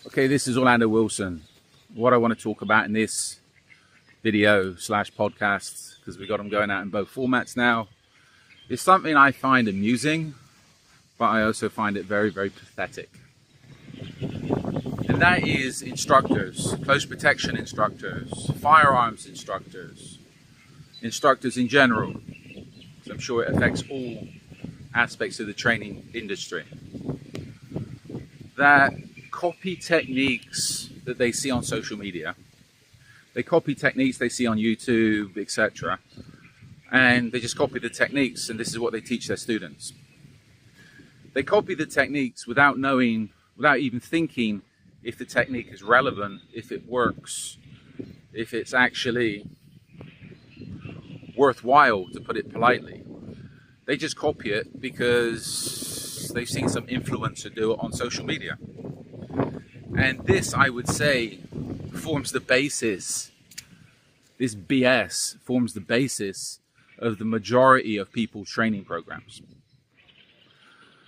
Okay, this is Orlando Wilson. What I want to talk about in this video slash podcast, because we got them going out in both formats now, is something I find amusing, but I also find it very, very pathetic. And that is instructors, close protection instructors, firearms instructors, instructors in general. So I'm sure it affects all aspects of the training industry. That copy techniques that they see on social media. They copy techniques they see on YouTube, etc. And they just copy the techniques, and this is what they teach their students. They copy the techniques without knowing, without even thinking if the technique is relevant, if it works, if it's actually worthwhile, to put it politely. They just copy it because they've seen some influencer do it on social media. And this, I would say, forms the basis, this BS forms the basis of the majority of people's training programs.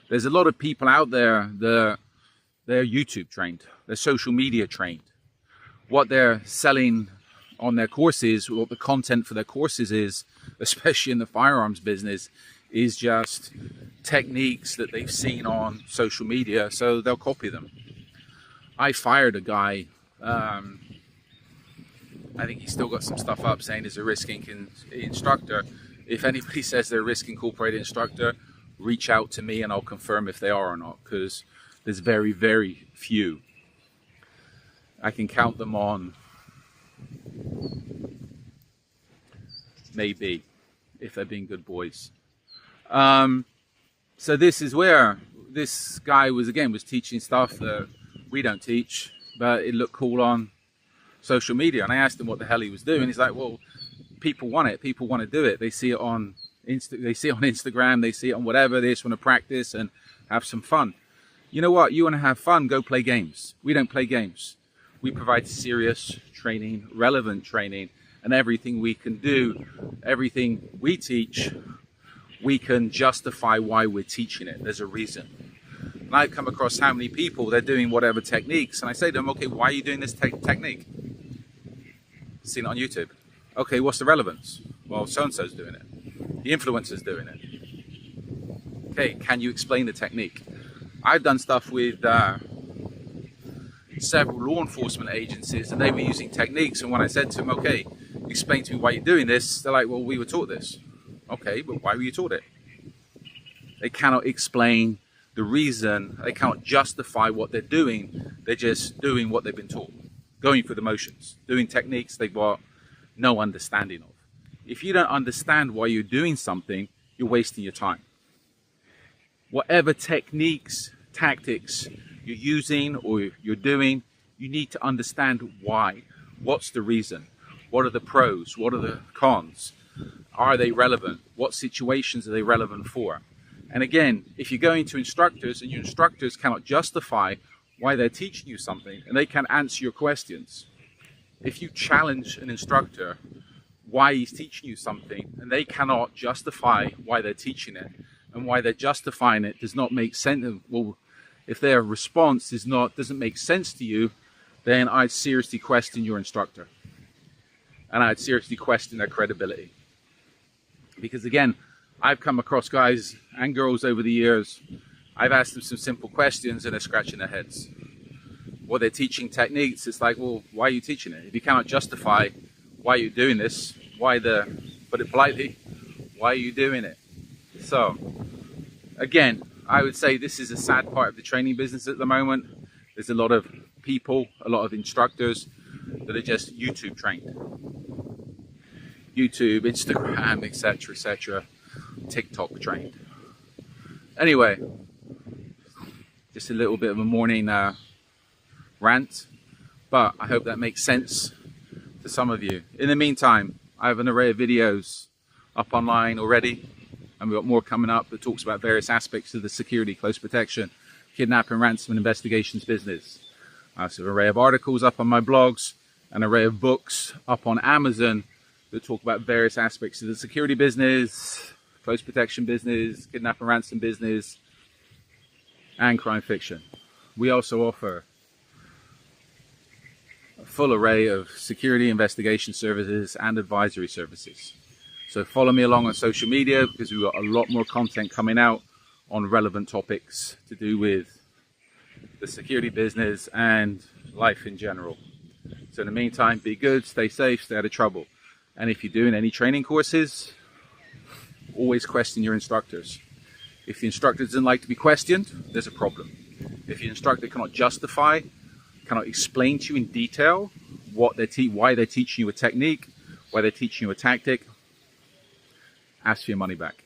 There's a lot of people out there that they're YouTube trained, they're social media trained. What they're selling on their courses, what the content for their courses is, especially in the firearms business, is just techniques that they've seen on social media, so they'll copy them. I fired a guy, I think he's still got some stuff up saying he's a risk instructor. If anybody says they're a risk incorporated instructor, reach out to me and I'll confirm if they are or not, because there's very, very few. I can count them on maybe, if they're being good boys. So this is where this guy was teaching stuff that we don't teach, but it looked cool on social media. And I asked him what the hell he was doing. He's like, well, people want it. People want to do it. They see it on Instagram. They see it on whatever. They just want to practice and have some fun. You know what? You want to have fun? Go play games. We don't play games. We provide serious training, relevant training, and everything we can do, everything we teach, we can justify why we're teaching it. There's a reason. And I've come across how many people, they're doing whatever techniques, and I say to them, okay, why are you doing this technique? Seen it on YouTube. Okay, what's the relevance? Well, so-and-so's doing it. The influencer's doing it. Okay, can you explain the technique? I've done stuff with several law enforcement agencies, and they were using techniques, and when I said to them, okay, explain to me why you're doing this, they're like, well, we were taught this. Okay, but why were you taught it? They cannot explain the reason, they cannot justify what they're doing. They're just doing what they've been taught, going through the motions, doing techniques they've got no understanding of. If you don't understand why you're doing something, you're wasting your time. Whatever techniques, tactics you're using or you're doing, you need to understand why. What's the reason? What are the pros? What are the cons? Are they relevant? What situations are they relevant for? And again, if you're going to instructors and your instructors cannot justify why they're teaching you something and they can't answer your questions, if you challenge an instructor why he's teaching you something and they cannot justify why they're teaching it, and why they're justifying it does not make sense, well, if their response doesn't make sense to you, then I'd seriously question your instructor. And I'd seriously question their credibility. Because again, I've come across guys and girls over the years, I've asked them some simple questions and they're scratching their heads. Well, they're teaching techniques. It's like, well, why are you teaching it? If you cannot justify why you're doing this, put it politely, why are you doing it? So, again, I would say this is a sad part of the training business at the moment. There's a lot of people, a lot of instructors that are just YouTube trained. YouTube, Instagram, etc., TikTok trained. Anyway, just a little bit of a morning rant, but I hope that makes sense to some of you. In the meantime, I have an array of videos up online already, and we've got more coming up that talks about various aspects of the security, close protection, kidnapping, ransom, and investigations business. I also have an array of articles up on my blogs, an array of books up on Amazon that talk about various aspects of the security business, close protection business, kidnap and ransom business, and crime fiction. We also offer a full array of security investigation services and advisory services. So follow me along on social media, because we've got a lot more content coming out on relevant topics to do with the security business and life in general. So in the meantime, be good, stay safe, stay out of trouble. And if you're doing any training courses, always question your instructors. If the instructor doesn't like to be questioned, there's a problem. If your instructor cannot justify, cannot explain to you in detail why they're teaching you a technique, why they're teaching you a tactic, ask for your money back.